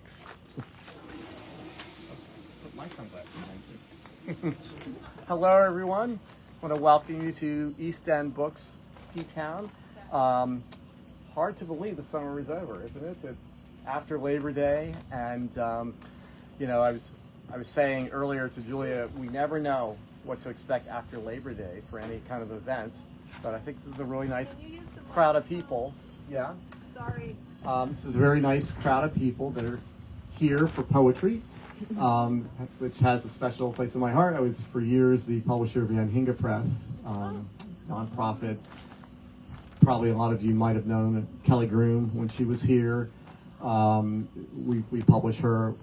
Thanks. Put my sunglasses on. Hello, everyone. I want to welcome you to East End Books, Ptown. Hard to believe the summer is over, isn't it? It's after Labor Day, and you know, I was saying earlier to Julia, we never know what to expect after Labor Day for any kind of events, but I think this is a really nice crowd of people. Yeah. Sorry. This is a very nice crowd of people that are here for poetry, which has a special place in my heart. I was for years the publisher of the Anhinga Press, nonprofit. Probably a lot of you might have known Kelly Groom when she was here. We publish her,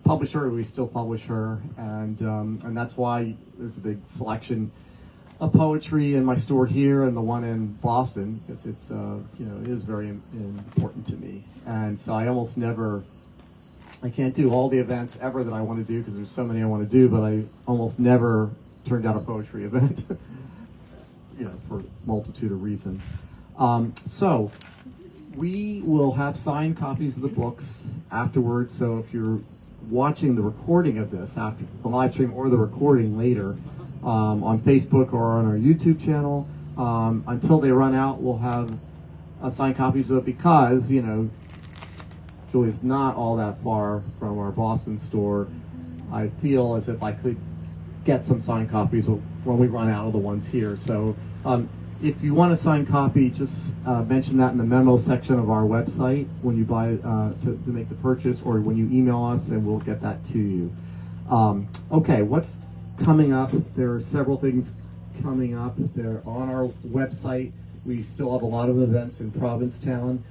we still publish her, and that's why there's a big selection of poetry in my store here and the one in Boston, because it's you know, it is very important to me. And so I can't do all the events ever that I want to do because there's so many I want to do, but I almost never turn down a poetry event, you know, for a multitude of reasons. So we will have signed copies of the books afterwards, so if you're watching the recording of this after the live stream or the recording later on Facebook or on our YouTube channel, until they run out, we'll have signed copies of it because, you know, Julia's not all that far from our Boston store. I feel as if I could get some signed copies when we run out of the ones here. So if you want a signed copy, just mention that in the memo section of our website when you buy to make the purchase, or when you email us, and we'll get that to you. Okay, what's coming up? There are several things coming up. They're on our website. We still have a lot of events in Provincetown.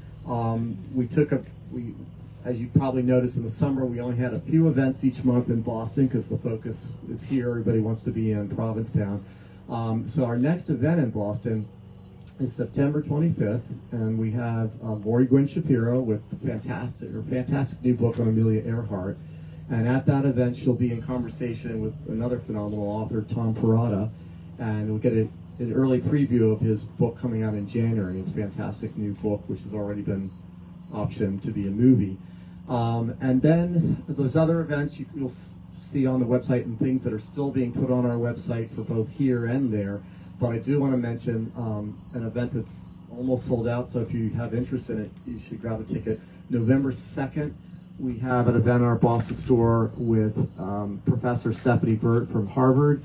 As you probably noticed in the summer, we only had a few events each month in Boston because the focus is here. Everybody wants to be in Provincetown. So our next event in Boston is September 25th, and we have Lori Gwynn Shapiro with her fantastic new book on Amelia Earhart. And at that event, she'll be in conversation with another phenomenal author, Tom Perrotta, and we'll get an early preview of his book coming out in January, his fantastic new book, which has already been optioned to be a movie. And then those other events you'll see on the website, and things that are still being put on our website for both here and there. But I do want to mention an event that's almost sold out, so if you have interest in it, you should grab a ticket. November 2nd, we have an event in our Boston store with Professor Stephanie Burt from Harvard.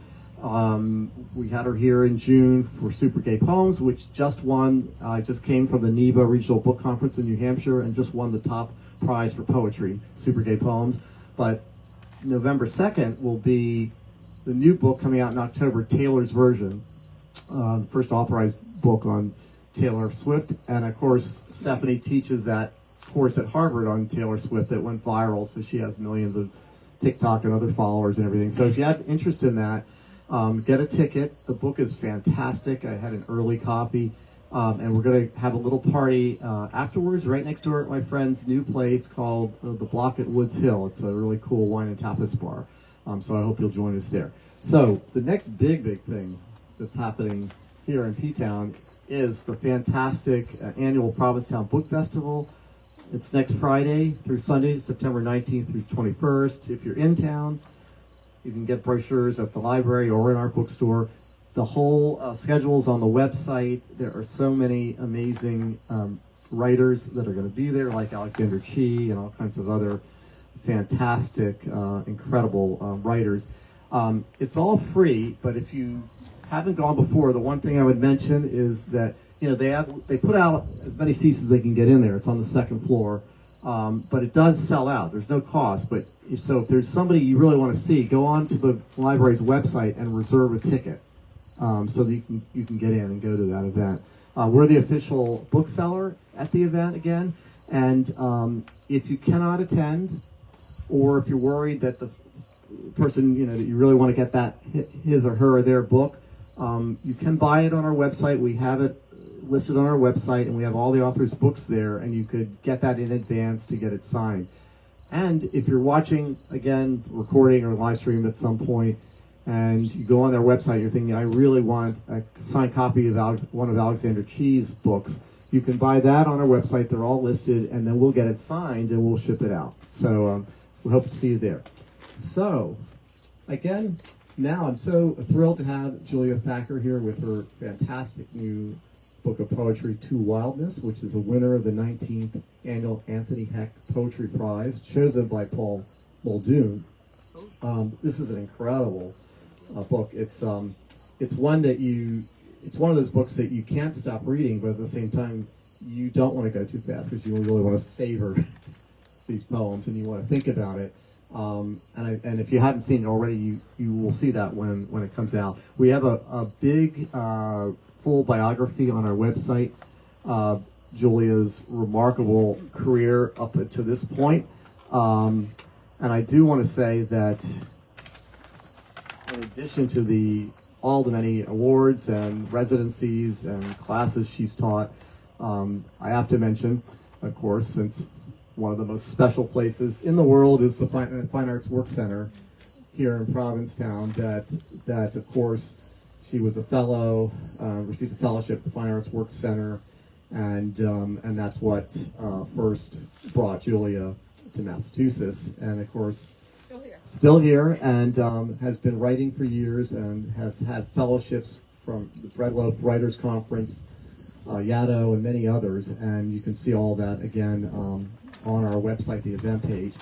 We had her here in June for Super Gay Poems, which just came from the NEBA Regional Book Conference in New Hampshire and just won the top prize for poetry, Super Gay Poems. But November 2nd will be the new book coming out in October, Taylor's Version, first authorized book on Taylor Swift. And of course, Stephanie teaches that course at Harvard on Taylor Swift that went viral, so she has millions of TikTok and other followers and everything. So if you have interest in that, get a ticket. The book is fantastic. I had an early copy. And we're going to have a little party afterwards, right next door at my friend's new place called The Block at Woods Hill. It's a really cool wine and tapas bar. So I hope you'll join us there. So the next big thing that's happening here in Ptown is the fantastic annual Provincetown Book Festival. It's next Friday through Sunday, September 19th through 21st. If you're in town, you can get brochures at the library or in our bookstore. The whole schedule is on the website. There are so many amazing writers that are going to be there, like Alexander Chee and all kinds of other fantastic, incredible writers. It's all free, but if you haven't gone before, the one thing I would mention is that, you know, they put out as many seats as they can get in there. It's on the second floor, but it does sell out. There's no cost, but so if there's somebody you really want to see, go on to the library's website and reserve a ticket. So that you can get in and go to that event. We're the official bookseller at the event again, and if you cannot attend, or if you're worried that the person, you know, that you really want to get that his or her or their book, you can buy it on our website. We have it listed on our website, and we have all the authors' books there, and you could get that in advance to get it signed. And if you're watching again, recording or live stream at some point, and you go on their website, you're thinking, I really want a signed copy of one of Alexander Chee's books, you can buy that on our website. They're all listed, and then we'll get it signed and we'll ship it out. So we hope to see you there. So, again, now I'm so thrilled to have Julia Thacker here with her fantastic new book of poetry, To Wildness, which is a winner of the 19th annual Anthony Hecht Poetry Prize, chosen by Paul Muldoon. This is an incredible book. It's one that it's one of those books that you can't stop reading, but at the same time, you don't want to go too fast because you really want to savor these poems and you want to think about it. And if you haven't seen it already, you will see that when it comes out. We have a big full biography on our website. Julia's remarkable career up to this point. And I do want to say that in addition to all the many awards and residencies and classes she's taught, I have to mention, of course, since one of the most special places in the world is the Fine Arts Work Center here in Provincetown, that of course she was a fellow, received a fellowship at the Fine Arts Work Center, and that's what first brought Julia to Massachusetts, and of course still here, and has been writing for years and has had fellowships from the Bread Loaf Writers Conference, Yaddo, and many others, and you can see all that again on our website, the event page.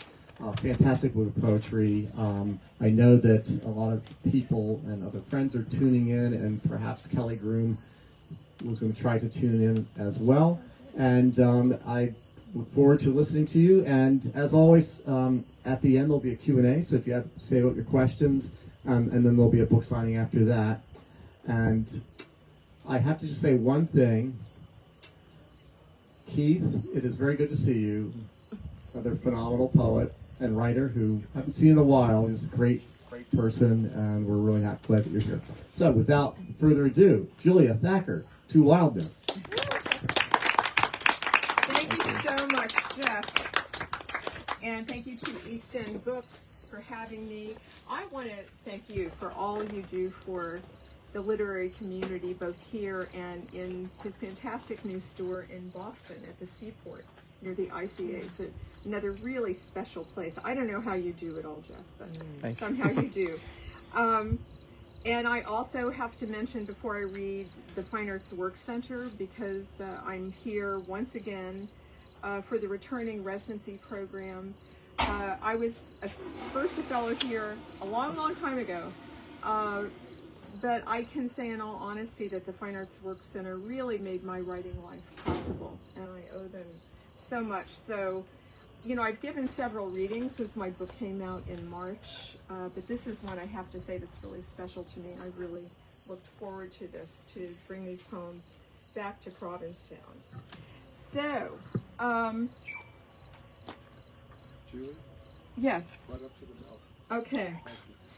Fantastic book of poetry. I know that a lot of people and other friends are tuning in, and perhaps Kelly Groom was going to try to tune in as well. And I look forward to listening to you. And as always, at the end there'll be a Q&A, so if you have to say what your questions, and then there'll be a book signing after that. And I have to just say one thing. Keith, it is very good to see you. Another phenomenal poet and writer who I haven't seen in a while. He's a great person, and we're really glad that you're here. So without further ado, Julia Thacker, To Wildness. Thank you so much, Jeff. And thank you to East End Books for having me. I want to thank you for all you do for the literary community, both here and in his fantastic new store in Boston at the Seaport near the ICA. It's another really special place. I don't know how you do it all, Jeff, but somehow you do. And I also have to mention before I read the Fine Arts Work Center, because I'm here once again for the returning residency program. I was first a fellow here a long, long time ago. But I can say in all honesty that the Fine Arts Work Center really made my writing life possible, and I owe them so much. So, you know, I've given several readings since my book came out in March, but this is one I have to say that's really special to me. I really looked forward to this, to bring these poems back to Provincetown. So, Julie? Yes. Right up to the mouth. Okay.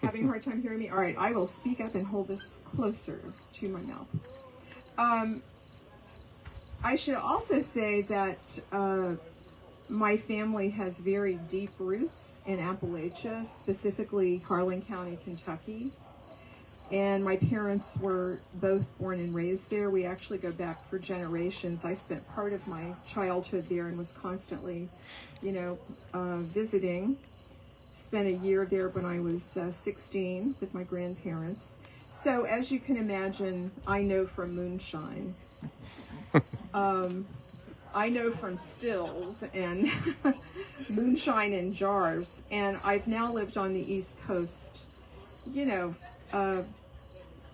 Having a hard time hearing me? All right, I will speak up and hold this closer to my mouth. I should also say that my family has very deep roots in Appalachia, specifically Harlan County, Kentucky. And my parents were both born and raised there. We actually go back for generations. I spent part of my childhood there and was constantly, visiting. Spent a year there when I was 16 with my grandparents. So as you can imagine, I know from moonshine. I know from stills and moonshine in jars. And I've now lived on the East Coast,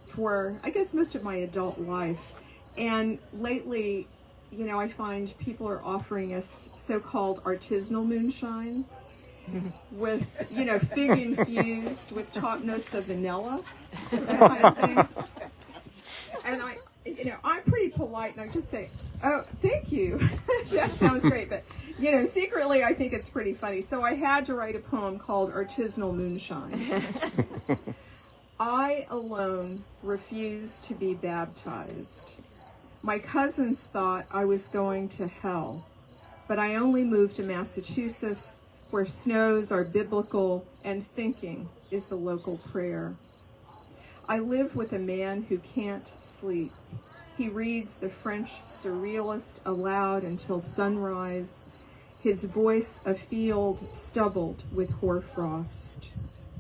for I guess most of my adult life. And lately, I find people are offering us so-called artisanal moonshine. With, fig infused with top notes of vanilla, that kind of thing. And I'm pretty polite, and I just say, oh, thank you. That sounds great. But, secretly I think it's pretty funny. So I had to write a poem called Artisanal Moonshine. I alone refuse to be baptized. My cousins thought I was going to hell, but I only moved to Massachusetts, where snows are biblical and thinking is the local prayer. I live with a man who can't sleep. He reads the French surrealist aloud until sunrise. his voice a field stubbled with hoarfrost.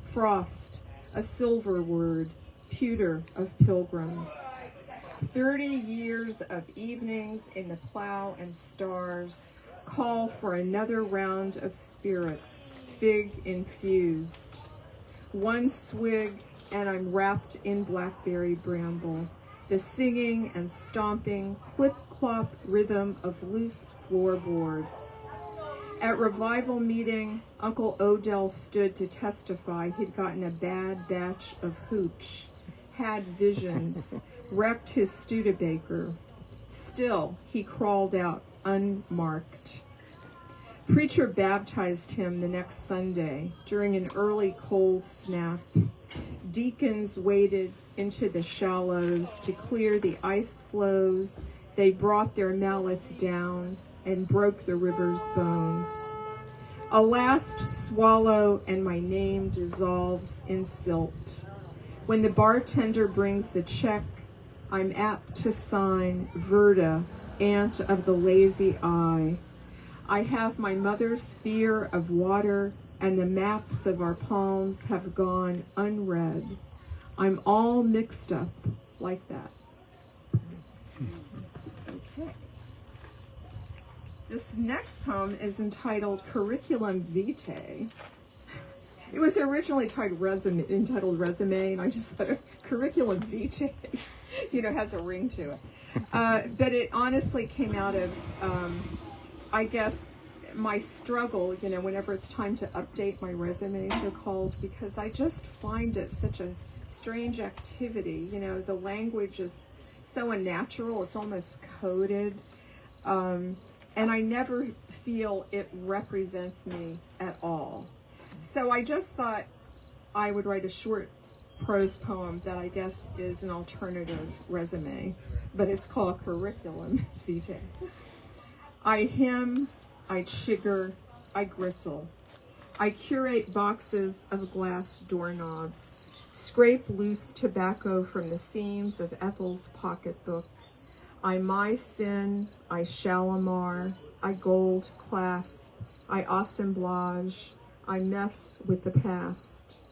Frost, a silver word, pewter of pilgrims. 30 years of evenings in the plow and stars call for another round of spirits, fig infused. One swig and I'm wrapped in blackberry bramble, the singing and stomping clip-clop rhythm of loose floorboards. At revival meeting, Uncle Odell stood to testify he'd gotten a bad batch of hooch, had visions, wrecked his Studebaker. Still, he crawled out unmarked. Preacher baptized him the next Sunday during an early cold snap. Deacons waded into the shallows to clear the ice flows. They brought their mallets down and broke the river's bones. A last swallow and my name dissolves in silt. When the bartender brings the check, I'm apt to sign Verda, Aunt of the Lazy Eye. I have my mother's fear of water, and the maps of our palms have gone unread. I'm all mixed up like that. Okay. This next poem is entitled Curriculum Vitae. It was originally entitled Resume, and I just thought Curriculum Vitae, has a ring to it. But it honestly came out of, I guess, my struggle, whenever it's time to update my resume, so-called, because I just find it such a strange activity. The language is so unnatural, it's almost coded, and I never feel it represents me at all. So I just thought I would write a short prose poem that I guess is an alternative resume, but it's called Curriculum Vitae. I hem, I chigger, I gristle. I curate boxes of glass doorknobs, scrape loose tobacco from the seams of Ethel's pocketbook. I my sin, I shalimar, I gold clasp, I assemblage, I mess with the past.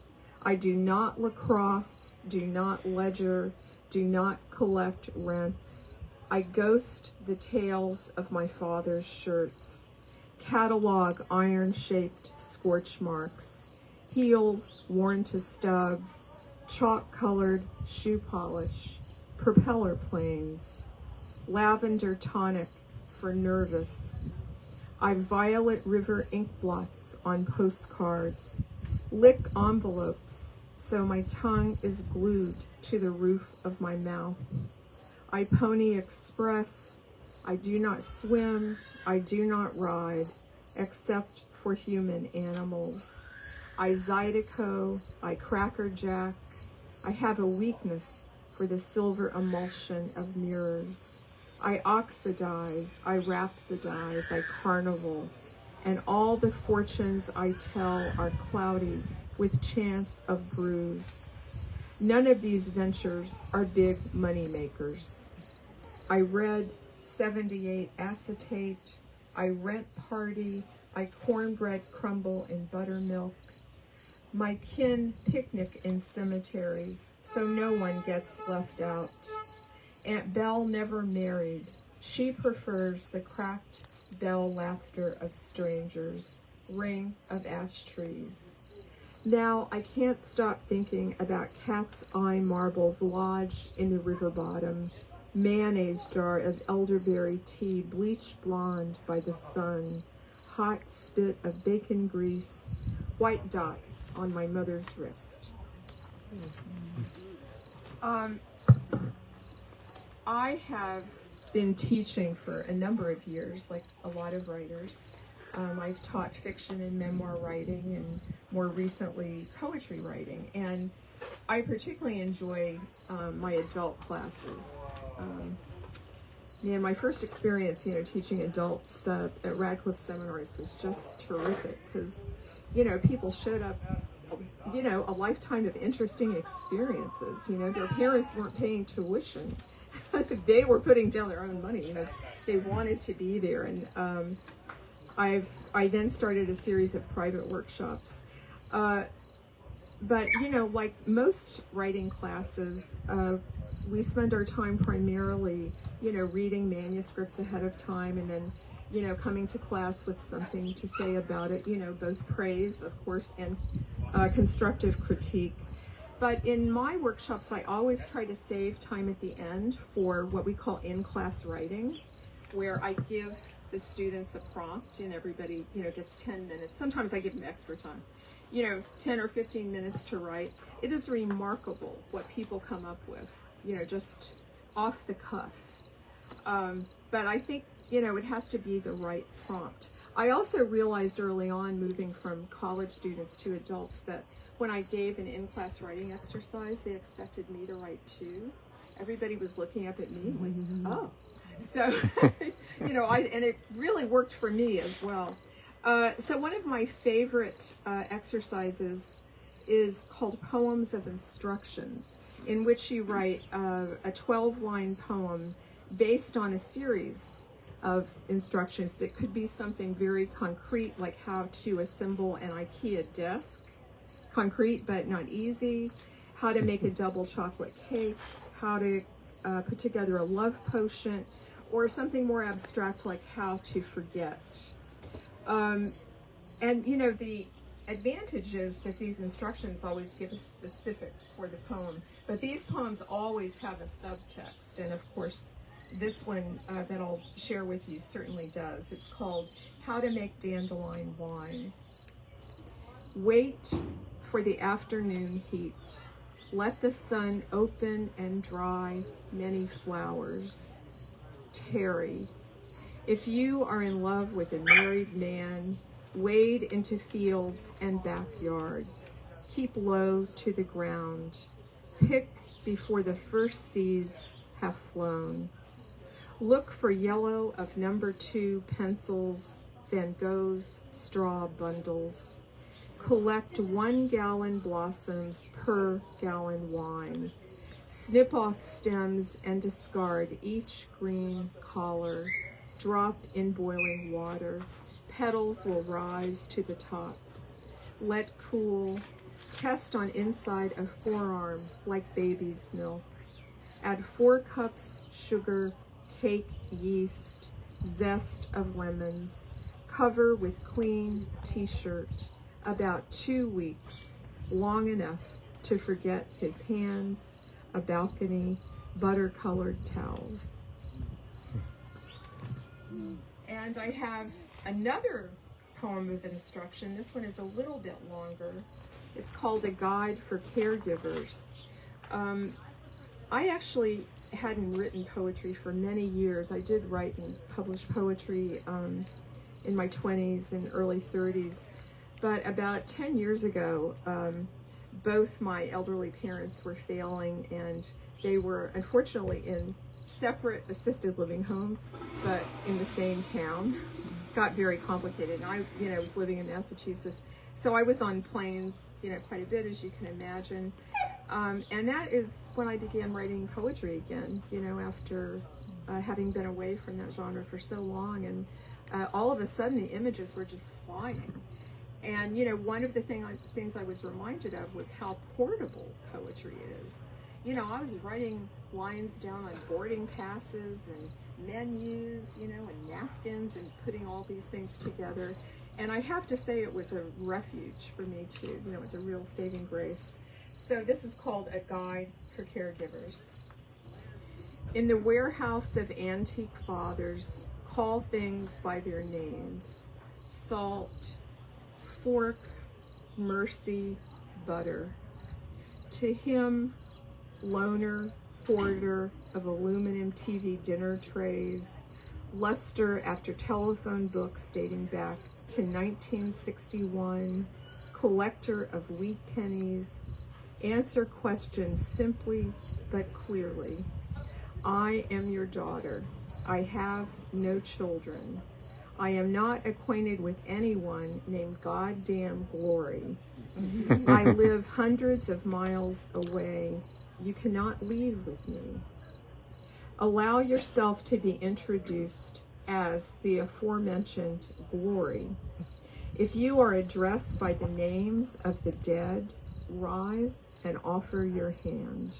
I do not lacrosse, do not ledger, do not collect rents. I ghost the tails of my father's shirts, catalog iron-shaped scorch marks, heels worn to stubs, chalk-colored shoe polish, propeller planes, lavender tonic for nervous. I violet river ink blots on postcards, lick envelopes so my tongue is glued to the roof of my mouth. I pony express, I do not swim, I do not ride, except for human animals. I Zydeco, I crackerjack, I have a weakness for the silver emulsion of mirrors. I oxidize, I rhapsodize, I carnival, and all the fortunes I tell are cloudy with chance of bruise. None of these ventures are big money makers. I read 78 acetate, I rent party, I cornbread crumble in buttermilk. My kin picnic in cemeteries, so no one gets left out. Aunt Belle never married. She prefers the cracked bell laughter of strangers, ring of ash trees. Now I can't stop thinking about cat's eye marbles lodged in the river bottom, mayonnaise jar of elderberry tea bleached blonde by the sun, hot spit of bacon grease, white dots on my mother's wrist. I have been teaching for a number of years, like a lot of writers. I've taught fiction and memoir writing, and more recently poetry writing, and I particularly enjoy my adult classes. My first experience, teaching adults at Radcliffe seminars was just terrific, because, people showed up, a lifetime of interesting experiences. Their parents weren't paying tuition. They were putting down their own money. They wanted to be there, and I then started a series of private workshops. But, you know, like most writing classes, we spend our time primarily, you know, reading manuscripts ahead of time and then, you know, coming to class with something to say about it, you know, both praise, of course, and constructive critique. But in my workshops, I always try to save time at the end for what we call in-class writing, where I give the students a prompt and everybody, you know, gets 10 minutes. Sometimes I give them extra time. You know, 10 or 15 minutes to write. It is remarkable what people come up with, you know, just off the cuff. But I think, you know, it has to be the right prompt. I also realized early on, moving from college students to adults, that when I gave an in-class writing exercise, they expected me to write too. Everybody was looking up at me like, oh. So, you know, and it really worked for me as well. So one of my favorite exercises is called Poems of Instructions, in which you write a 12-line poem based on a series of instructions. It could be something very concrete, like how to assemble an IKEA desk, concrete but not easy, how to make a double chocolate cake, how to put together a love potion, or something more abstract like how to forget. And you know, the advantage is that these instructions always give us specifics for the poem, but these poems always have a subtext, and of course this one that I'll share with you certainly does. It's called How to Make Dandelion Wine. Wait for the afternoon heat. Let the sun open and dry many flowers. Tarry. If you are in love with a married man, wade into fields and backyards. Keep low to the ground. Pick before the first seeds have flown. Look for yellow of number 2 pencils, Van Gogh's straw bundles. Collect 1 gallon blossoms per gallon wine. Snip off stems and discard each green collar. Drop in boiling water. Petals will rise to the top. Let cool. Test on inside of forearm like baby's milk. Add 4 cups sugar, cake yeast, zest of lemons. Cover with clean t-shirt. About 2 weeks, long enough to forget his hands, a balcony, butter-colored towels. And I have another poem of instruction. This one is a little bit longer. It's called A Guide for Caregivers. I actually hadn't written poetry for many years. I did write and publish poetry in my 20s and early 30s. But about 10 years ago, both my elderly parents were failing, and they were unfortunately in separate assisted living homes, but in the same town. Got very complicated. And I, was living in Massachusetts, so I was on planes, quite a bit, as you can imagine. And that is when I began writing poetry again, after having been away from that genre for so long. And all of a sudden, the images were just flying. And, one of the things I was reminded of was how portable poetry is. I was writing lines down on boarding passes and menus, and napkins, and putting all these things together. And I have to say it was a refuge for me too. It was a real saving grace. So this is called A Guide for Caregivers. In the warehouse of antique fathers, call things by their names. Salt, fork, mercy, butter. To him, loner, hoarder of aluminum TV dinner trays, luster after telephone books dating back to 1961, collector of wheat pennies, answer questions simply but clearly. I am your daughter. I have no children. I am not acquainted with anyone named Goddamn Glory. I live hundreds of miles away. You cannot leave with me. Allow yourself to be introduced as the aforementioned glory. If you are addressed by the names of the dead, rise and offer your hand.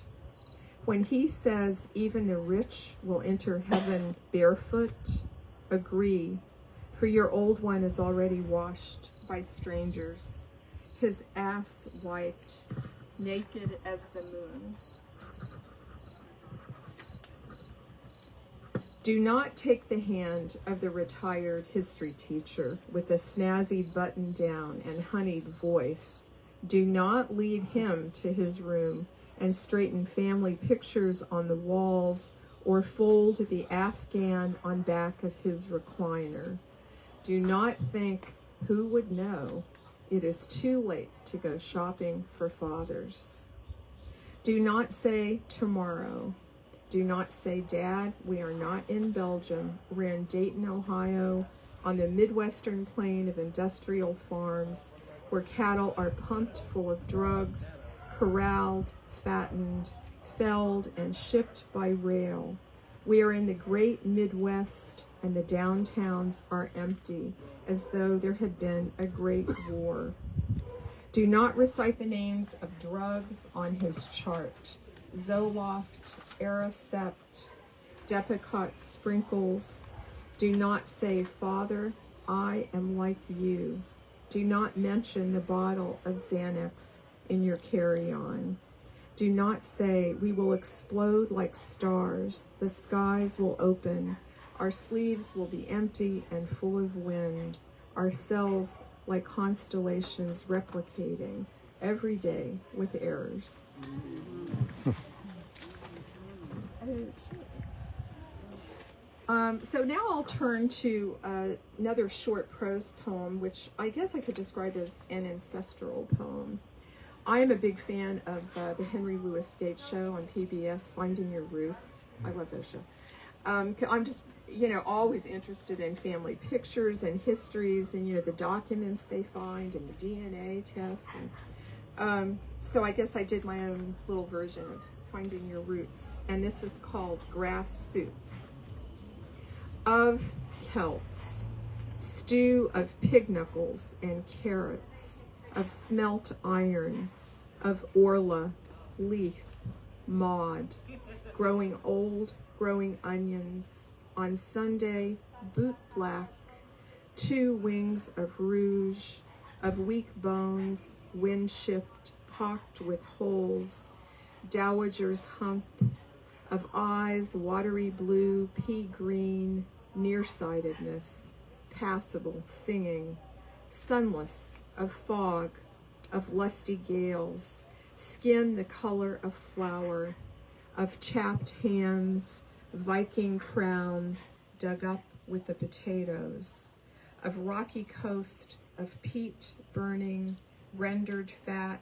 When he says even the rich will enter heaven barefoot, agree, for your old one is already washed by strangers, his ass wiped, naked as the moon. Do not take the hand of the retired history teacher with a snazzy button down and honeyed voice. Do not lead him to his room and straighten family pictures on the walls or fold the Afghan on back of his recliner. Do not think, who would know? It is too late to go shopping for fathers. Do not say tomorrow. Do not say, Dad, we are not in Belgium. We're in Dayton, Ohio, on the Midwestern plain of industrial farms where cattle are pumped full of drugs, corralled, fattened, felled, and shipped by rail. We are in the great Midwest, and the downtowns are empty, as though there had been a great war. Do not recite the names of drugs on his chart. Zoloft, Aricept, Depakote sprinkles. Do not say, Father, I am like you. Do not mention the bottle of Xanax in your carry-on. Do not say, we will explode like stars. The skies will open. Our sleeves will be empty and full of wind. Our cells like constellations replicating every day with errors. So now I'll turn to another short prose poem, which I guess I could describe as an ancestral poem. I am a big fan of the Henry Louis Gates show on PBS, Finding Your Roots. I love that show. I'm just, always interested in family pictures and histories and, the documents they find and the DNA tests. And, so I guess I did my own little version of Finding Your Roots, and this is called Grass Soup. Of Celts, stew of pig knuckles and carrots, of smelt iron, of orla, leaf, maud, growing old, growing onions, on Sunday, boot black, 2 wings of rouge, of weak bones, wind-shipped, pocked with holes, dowager's hump, of eyes watery blue, pea green, nearsightedness, passable, singing, sunless, of fog, of lusty gales, skin the color of flour, of chapped hands, Viking crown, dug up with the potatoes, of rocky coast, of peat burning, rendered fat,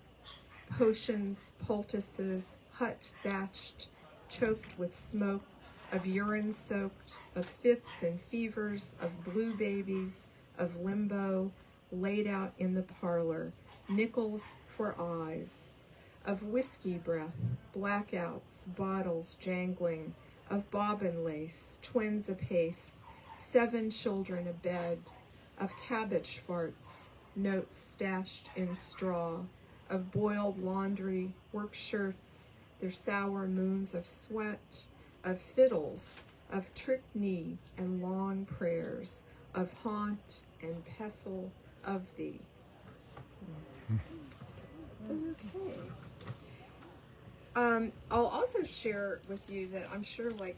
potions, poultices, hut thatched, choked with smoke, of urine soaked, of fits and fevers, of blue babies, of limbo, laid out in the parlor, nickels for eyes, of whiskey breath, blackouts, bottles jangling, of bobbin lace, twins apace, 7 children abed, of cabbage farts, notes stashed in straw, of boiled laundry, work shirts, their sour moons of sweat, of fiddles, of tricked knee and long prayers, of haunt and pestle of thee. Okay. I'll also share with you that I'm sure, like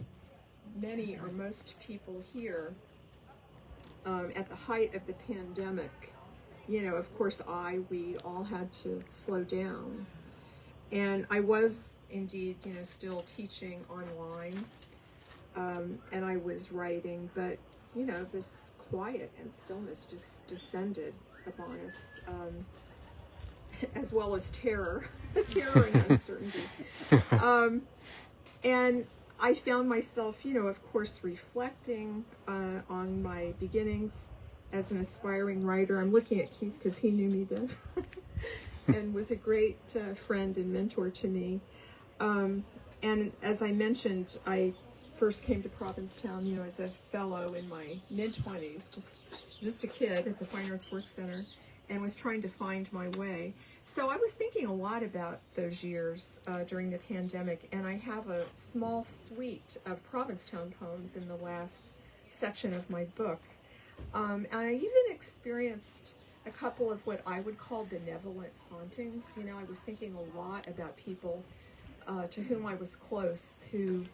many or most people here, at the height of the pandemic, of course we all had to slow down. And I was indeed, still teaching online, and I was writing, but, this quiet and stillness just descended upon us, as well as terror, terror and uncertainty. And I found myself, of course, reflecting on my beginnings as an aspiring writer. I'm looking at Keith because he knew me then. And was a great friend and mentor to me. And as I mentioned, I first came to Provincetown, as a fellow in my mid-20s, just a kid at the Fine Arts Work Center, and was trying to find my way. So I was thinking a lot about those years during the pandemic, and I have a small suite of Provincetown poems in the last section of my book. And I even experienced a couple of what I would call benevolent hauntings. I was thinking a lot about people to whom I was close who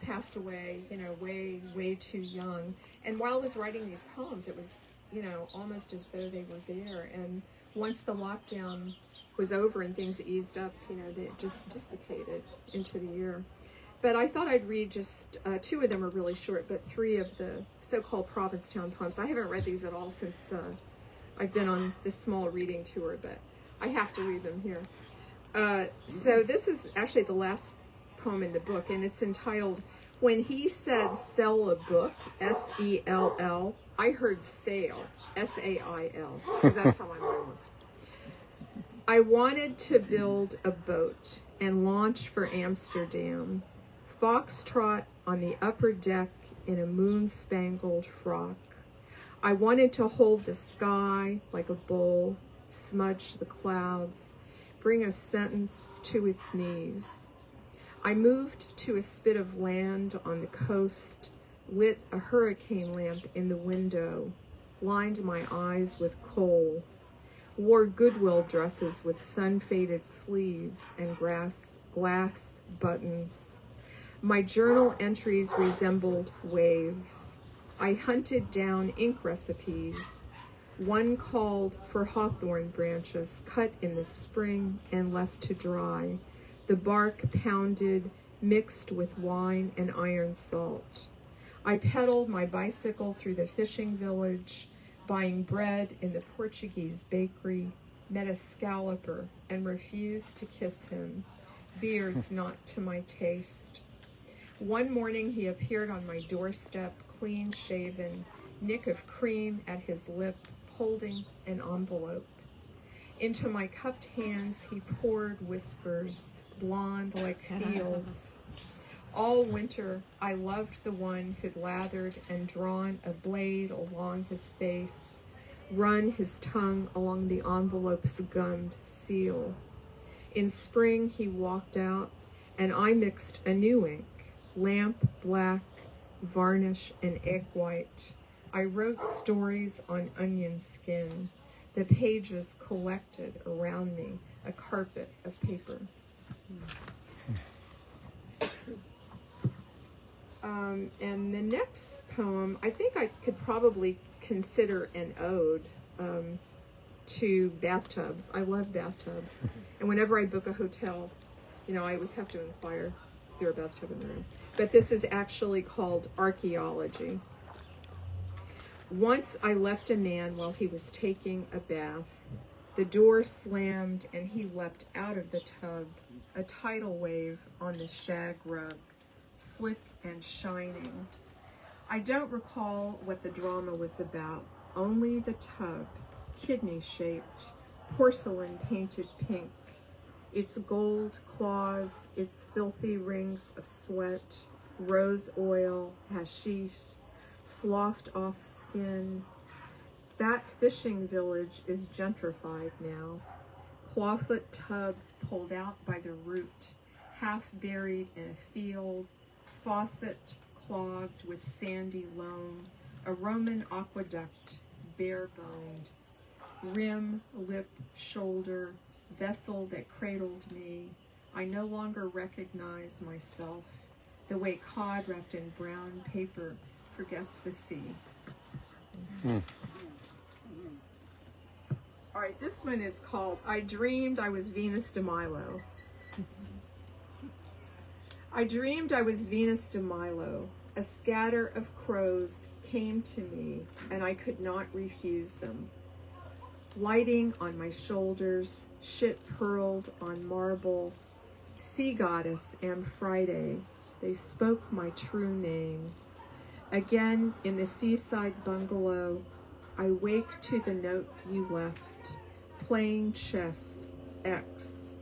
passed away, way, way too young. And while I was writing these poems, it was, almost as though they were there. And once the lockdown was over and things eased up, they just dissipated into the year. But I thought I'd read just, two of them are really short, but three of the so-called Provincetown poems. I haven't read these at all since I've been on this small reading tour, but I have to read them here. So this is actually the last poem in the book, and it's entitled, When He Said Sell a Book, S-E-L-L, I heard sail, S-A-I-L, because that's how my mind works. I wanted to build a boat and launch for Amsterdam, foxtrot on the upper deck in a moon-spangled frock. I wanted to hold the sky like a bowl, smudge the clouds, bring a sentence to its knees. I moved to a spit of land on the coast, lit a hurricane lamp in the window, lined my eyes with coal, wore Goodwill dresses with sun-faded sleeves and glass buttons. My journal entries resembled waves. I hunted down ink recipes. One called for hawthorn branches cut in the spring and left to dry, the bark pounded, mixed with wine and iron salt. I pedaled my bicycle through the fishing village, buying bread in the Portuguese bakery, met a scalloper and refused to kiss him, beards not to my taste. One morning he appeared on my doorstep, clean-shaven, nick of cream at his lip, holding an envelope. Into my cupped hands he poured whispers, blonde like fields. All winter I loved the one who'd lathered and drawn a blade along his face, run his tongue along the envelope's gummed seal. In spring he walked out, and I mixed a new ink, lamp black, varnish, and egg white. I wrote stories on onion skin. The pages collected around me, a carpet of paper. And the next poem, I think I could probably consider an ode to bathtubs. I love bathtubs. And whenever I book a hotel, I always have to inquire, is there a bathtub in the room? But this is actually called Archaeology. Once I left a man while he was taking a bath. The door slammed and he leapt out of the tub, a tidal wave on the shag rug, slick and shining. I don't recall what the drama was about, only the tub, kidney-shaped, porcelain painted pink, its gold claws, its filthy rings of sweat, rose oil, hashish, sloughed off skin. That fishing village is gentrified now. Clawfoot tub pulled out by the root, half buried in a field, faucet clogged with sandy loam, a Roman aqueduct, bare-boned, rim, lip, shoulder, vessel that cradled me. I no longer recognize myself, the way cod wrapped in brown paper forgets the sea. All right, this one is called I Dreamed I Was Venus de Milo. I dreamed I was Venus de Milo. A scatter of crows came to me, and I could not refuse them. Lighting on my shoulders, shit pearled on marble. Sea goddess Amphitrite, they spoke my true name. Again, in the seaside bungalow, I wake to the note you left. Playing chess, X,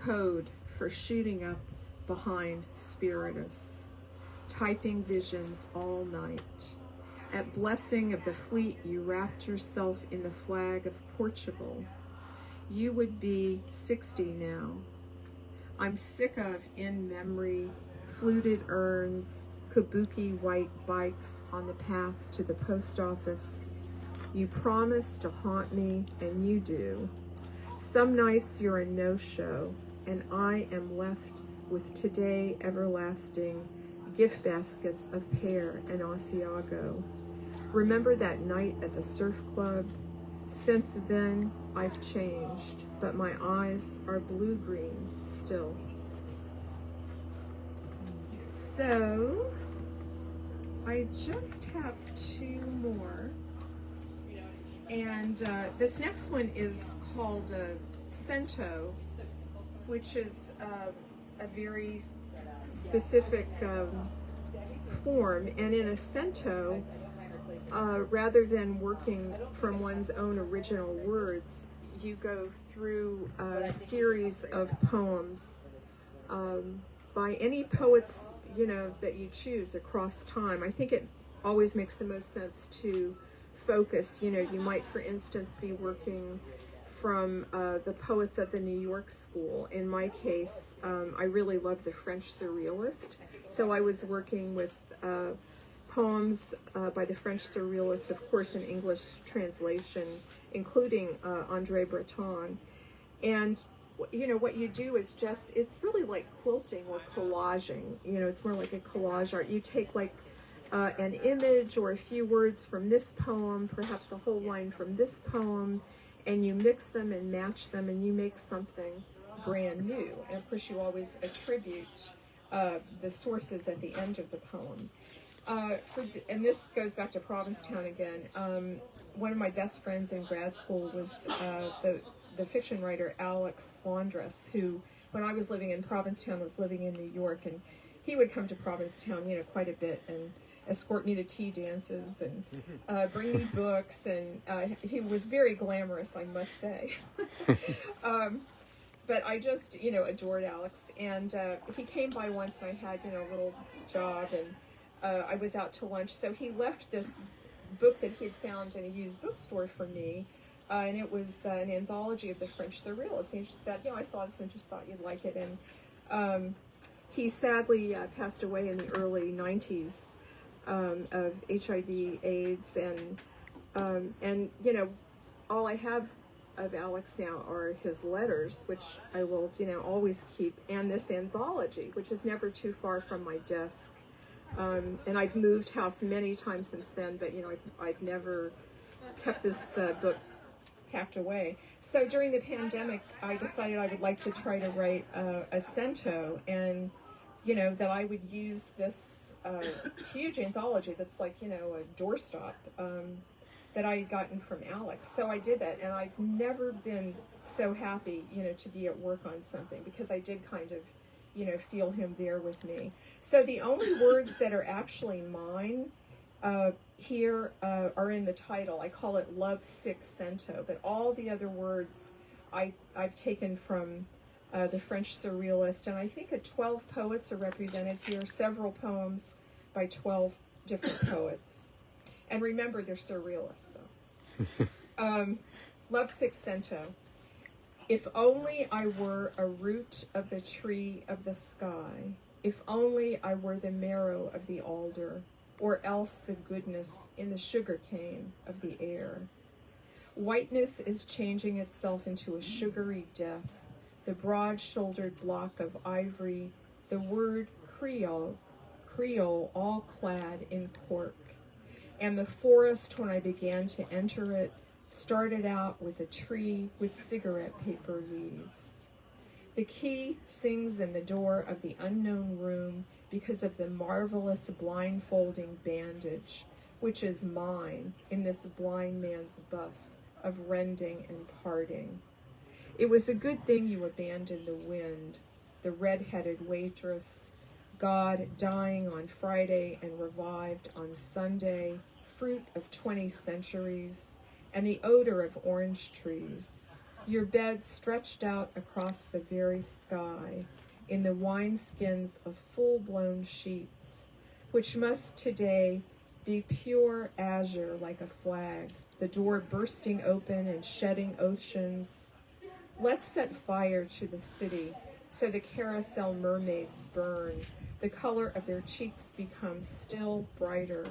code for shooting up behind Spiritus. typing visions all night. At blessing of the fleet, you wrapped yourself in the flag of Portugal. You would be 60 now. I'm sick of, in memory, fluted urns, kabuki white bikes on the path to the post office. You promise to haunt me, and you do. Some nights you're a no-show, and I am left with today everlasting gift baskets of pear and Asiago. Remember that night at the surf club? Since then, I've changed, but my eyes are blue-green still. So, I just have two more. And this next one is called cento, which is a very specific form. And in a cento, rather than working from one's own original words, you go through a series of poems by any poets, that you choose across time. I think it always makes the most sense to focus. You might, for instance, be working from the poets of the New York school. In my case, I really love the French surrealist, so I was working with poems by the French surrealist, of course, in English translation, including André Breton. And what you do is it's really like quilting or collaging. It's more like a collage art. You take like an image or a few words from this poem, perhaps a whole line from this poem, and you mix them and match them, and you make something brand new. And of course, you always attribute the sources at the end of the poem. And this goes back to Provincetown again. One of my best friends in grad school was the fiction writer Alex Laundress, who, when I was living in Provincetown, was living in New York, and he would come to Provincetown, quite a bit, and escort me to tea dances and bring me books, and he was very glamorous, I must say. But I just, adored Alex, and he came by once, and I had, a little job, and I was out to lunch, so he left this book that he had found in a used bookstore for me, and it was an anthology of the French surrealists. And he just said, I saw this and just thought you'd like it. And he sadly passed away in the early 90s of HIV, AIDS, and all I have of Alex now are his letters, which I will, always keep, and this anthology, which is never too far from my desk. And I've moved house many times since then, but I've never kept this book packed away. So during the pandemic, I decided I would like to try to write a cento, and that I would use this huge anthology that's like a doorstop that I had gotten from Alex. So I did that, and I've never been so happy to be at work on something, because I did kind of feel him there with me. So the only words that are actually mine here are in the title. I call it Love Sick Cento, but all the other words I've taken from the French surrealist, and I think 12 poets are represented here, several poems by 12 different poets. And remember, they're surrealists. So. Love Sick Cento. If only I were a root of the tree of the sky, if only I were the marrow of the alder, or else the goodness in the sugar cane of the air. Whiteness is changing itself into a sugary death, the broad-shouldered block of ivory, the word Creole all clad in cork. And the forest, when I began to enter it, started out with a tree with cigarette paper leaves. The key sings in the door of the unknown room because of the marvelous blindfolding bandage, which is mine in this blind man's buff of rending and parting. It was a good thing you abandoned the wind, the red-headed waitress, God dying on Friday and revived on Sunday, fruit of 20 centuries, and the odor of orange trees. Your bed stretched out across the very sky in the wineskins of full-blown sheets, which must today be pure azure like a flag, the door bursting open and shedding oceans. Let's set fire to the city, so the carousel mermaids burn, the color of their cheeks becomes still brighter.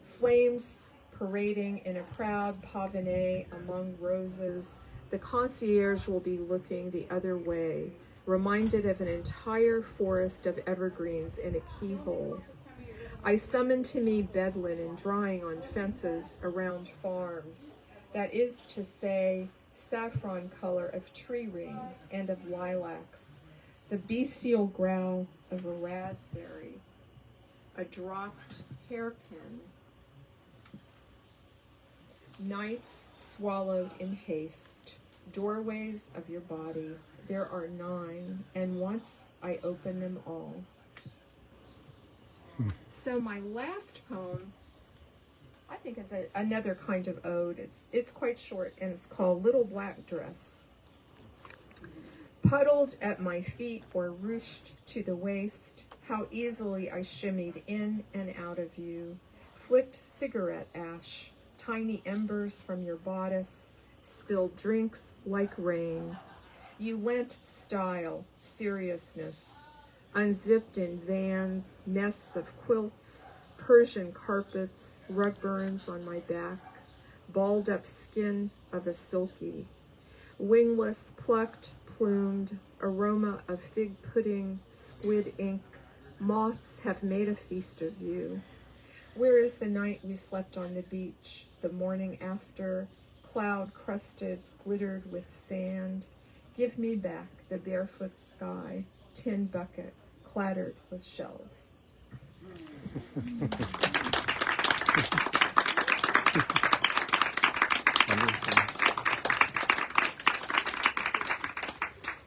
Flames parading in a proud pavane among roses, the concierge will be looking the other way, reminded of an entire forest of evergreens in a keyhole. I summon to me bed linen drying on fences around farms, that is to say, saffron color of tree rings and of lilacs, the bestial growl of a raspberry, a dropped hairpin. Nights swallowed in haste, doorways of your body, there are 9, and once I open them all. So my last poem, I think, is another kind of ode. It's quite short, and it's called Little Black Dress. Puddled at my feet or ruched to the waist, how easily I shimmied in and out of you, flicked cigarette ash, tiny embers from your bodice, spilled drinks like rain. You lent style, seriousness, unzipped in vans, nests of quilts, Persian carpets, rug burns on my back, balled up skin of a silky, wingless, plucked, plumed, aroma of fig pudding, squid ink, moths have made a feast of you. Where is the night we slept on the beach, the morning after, cloud-crusted, glittered with sand? Give me back the barefoot sky, tin bucket, clattered with shells.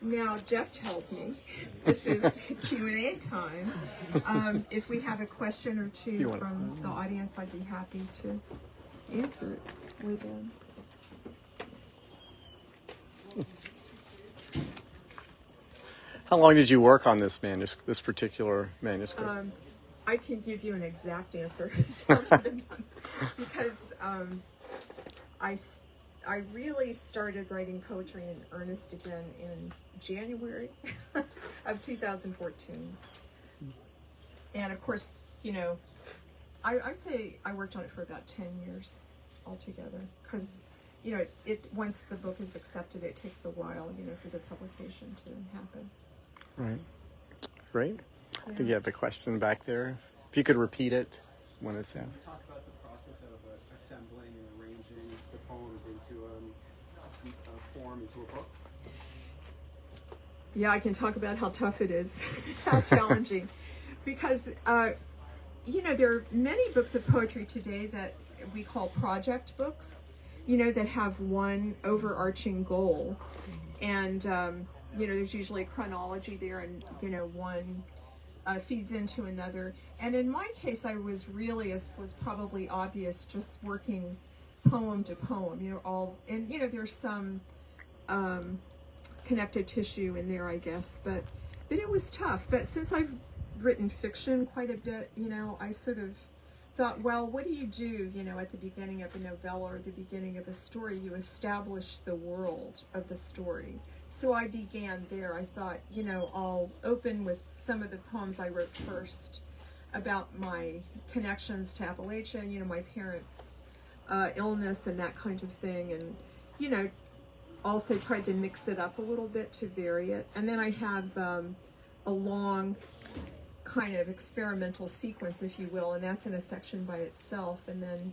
Now, Jeff tells me this is Q&A time. If we have a question or two from the audience, I'd be happy to answer it with them. How long did you work on this this particular manuscript? I can give you an exact answer because I really started writing poetry in earnest again in January of 2014. And of course, you know, I'd say I worked on it for about 10 years altogether, because, you know, it once the book is accepted, it takes a while, you know, for the publication to happen. Right. Great. Yeah. I think you have the question back there. If you could repeat it when it's asked. Talk about the process of assembling and arranging the poems into a form, into a book. Yeah, I can talk about how tough it is, how challenging, because, you know, there are many books of poetry today that we call project books, you know, that have one overarching goal. And, you know, there's usually a chronology there, and, you know, one feeds into another. And in my case, I was really, as was probably obvious, just working poem to poem, you know, and, you know, there's some connective tissue in there, I guess, but it was tough. But since I've written fiction quite a bit, you know, I sort of thought, well, what do, you know, at the beginning of a novella or the beginning of a story? You establish the world of the story. So I began there. I thought, you know, I'll open with some of the poems I wrote first about my connections to Appalachia, you know, my parents' illness and that kind of thing, and, you know, also tried to mix it up a little bit to vary it. And then I have a long kind of experimental sequence, if you will, and that's in a section by itself. And then,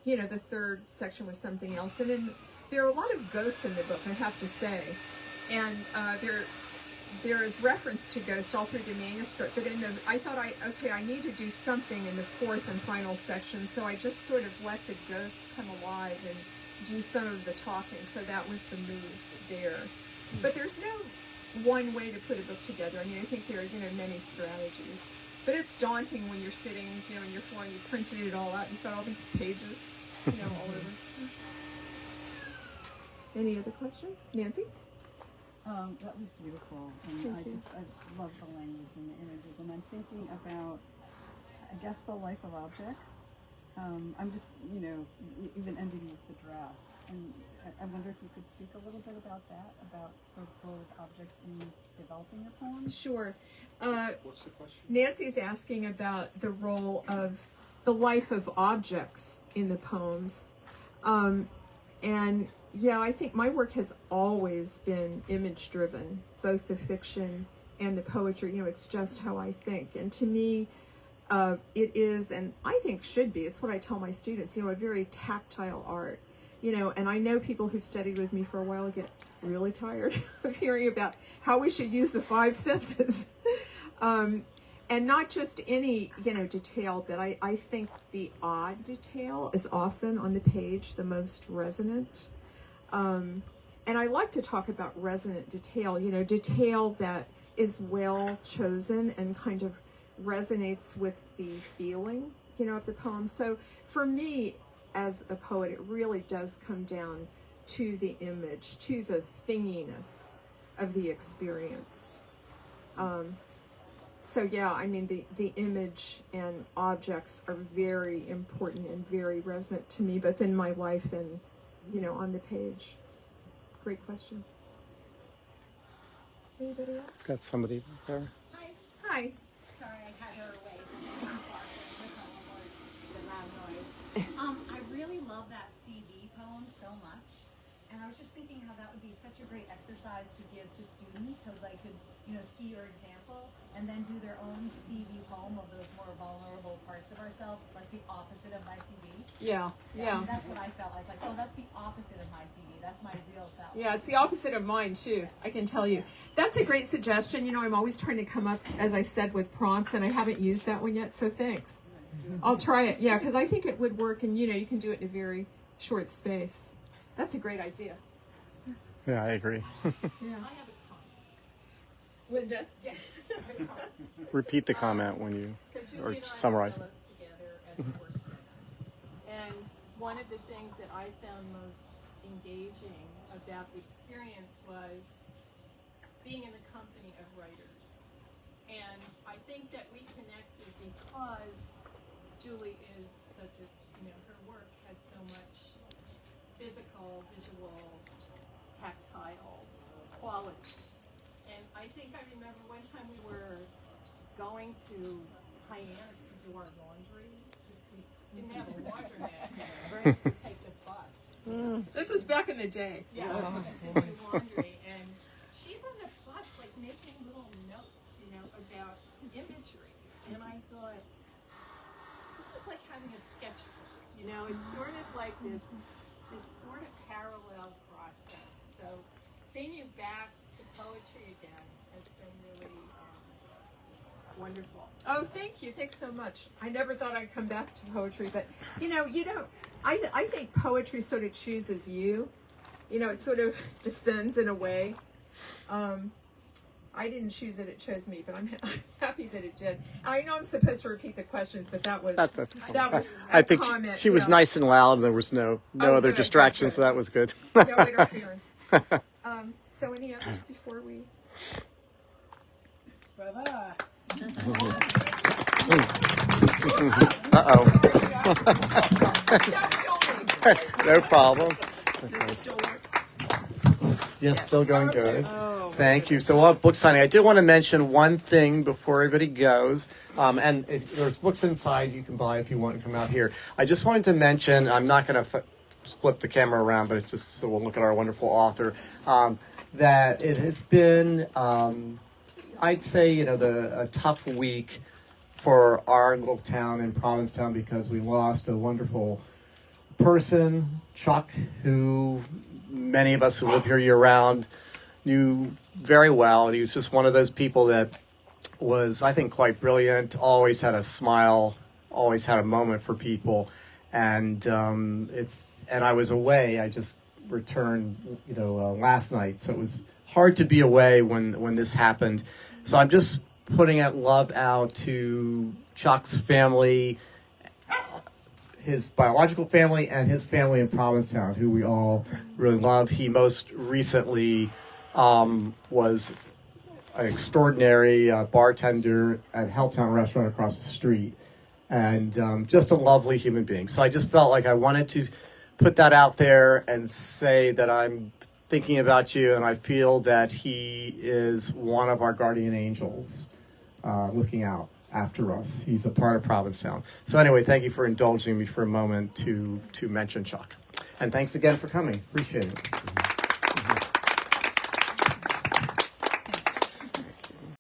you know, the third section was something else. And then there are a lot of ghosts in the book, I have to say. And there is reference to ghosts all through the manuscript, but I thought, I need to do something in the fourth and final section, so I just sort of let the ghosts come alive and do some of the talking, so that was the move there. But there's no one way to put a book together. I mean, I think there are, you know, many strategies, but it's daunting when you're sitting, you know, in your floor and you printed it all out, you've got all these pages, you know, all over. Any other questions? Nancy? That was beautiful, and I love the language and the images, and I'm thinking about I guess the life of objects. I'm just, even underneath the drafts. And I wonder if you could speak a little bit about that, about the role of objects in developing your poem. Sure. What's the question? Nancy's asking about the role of the life of objects in the poems. And yeah, I think my work has always been image driven, both the fiction and the poetry. It's just how I think. And to me, it is, and I think should be, it's what I tell my students, a very tactile art. And I know people who've studied with me for a while get really tired of hearing about how we should use the five senses. And not just any, detail, but I think the odd detail is often on the page the most resonant. And I like to talk about resonant detail, detail that is well chosen and kind of resonates with the feeling, of the poem. So for me, as a poet, it really does come down to the image, to the thinginess of the experience. So yeah, I mean, the image and objects are very important and very resonant to me, both in my life and, on the page. Great question. Anybody else? Got somebody there. Hi. Hi. Sorry, I had her away. So the loud noise. I really love that CV poem so much, and I was just thinking how that would be such a great exercise to give to students, so they could, see your example and then do their own CV poem of those more vulnerable parts of ourselves, like the opposite of my CV. Yeah. And that's what I felt. I was like, oh, that's the opposite of my CV. That's my real self. Yeah, it's the opposite of mine too, I can tell you. That's a great suggestion. I'm always trying to come up, as I said, with prompts, and I haven't used that one yet, so thanks. I'll try it, yeah, because I think it would work, and you can do it in a very short space. That's a great idea. Yeah, I agree. Yeah. I have a comment. Linda? Yes. Repeat the comment when you, So or Julie and I summarize were it. fellows together at the work center. And one of the things that I found most engaging about the experience was being in the company of writers. And I think that we connected because Julie is such a, her work had so much physical, visual, tactile qualities. And I think I remember one time we were going to Hyannis to do our laundry, because we didn't have a laundromat, so we used to take the bus. This was back in the day. Yeah, to do laundry, and she's on the bus, like making little notes, about imagery. And I thought, this is like having a sketchbook, it's sort of like this sort of parallel process. So seeing you back to poetry again has been really wonderful. Oh, thank you. Thanks so much. I never thought I'd come back to poetry, but I think poetry sort of chooses you. It sort of descends in a way. I didn't choose it; it chose me. But I'm happy that it did. I know I'm supposed to repeat the questions, but that was That's that was I a think comment. she was nice and loud, and there was no Oh, other good, distractions, good. so that was good. No interference. So any others before we? Brother. Uh-oh. No problem. Yes, still going good. Thank you. So we'll have book signing. I did want to mention one thing before everybody goes. And if there's books inside you can buy if you want to come out here. I just wanted to mention, I'm not going to flip the camera around, but it's just so we'll look at our wonderful author, that it has been, I'd say, a tough week for our little town in Provincetown because we lost a wonderful person, Chuck, who many of us who live here year-round knew very well. And he was just one of those people that was, I think, quite brilliant, always had a smile, always had a moment for people. And I was away. I just returned, last night. So it was hard to be away when this happened. So I'm just putting that love out to Chuck's family, his biological family, and his family in Provincetown, who we all really love. He most recently was an extraordinary bartender at Helltown restaurant across the street. and just a lovely human being. So I just felt like I wanted to put that out there and say that I'm thinking about you, and I feel that he is one of our guardian angels looking out after us. He's a part of Provincetown. So anyway, thank you for indulging me for a moment to mention Chuck. And thanks again for coming. Appreciate it.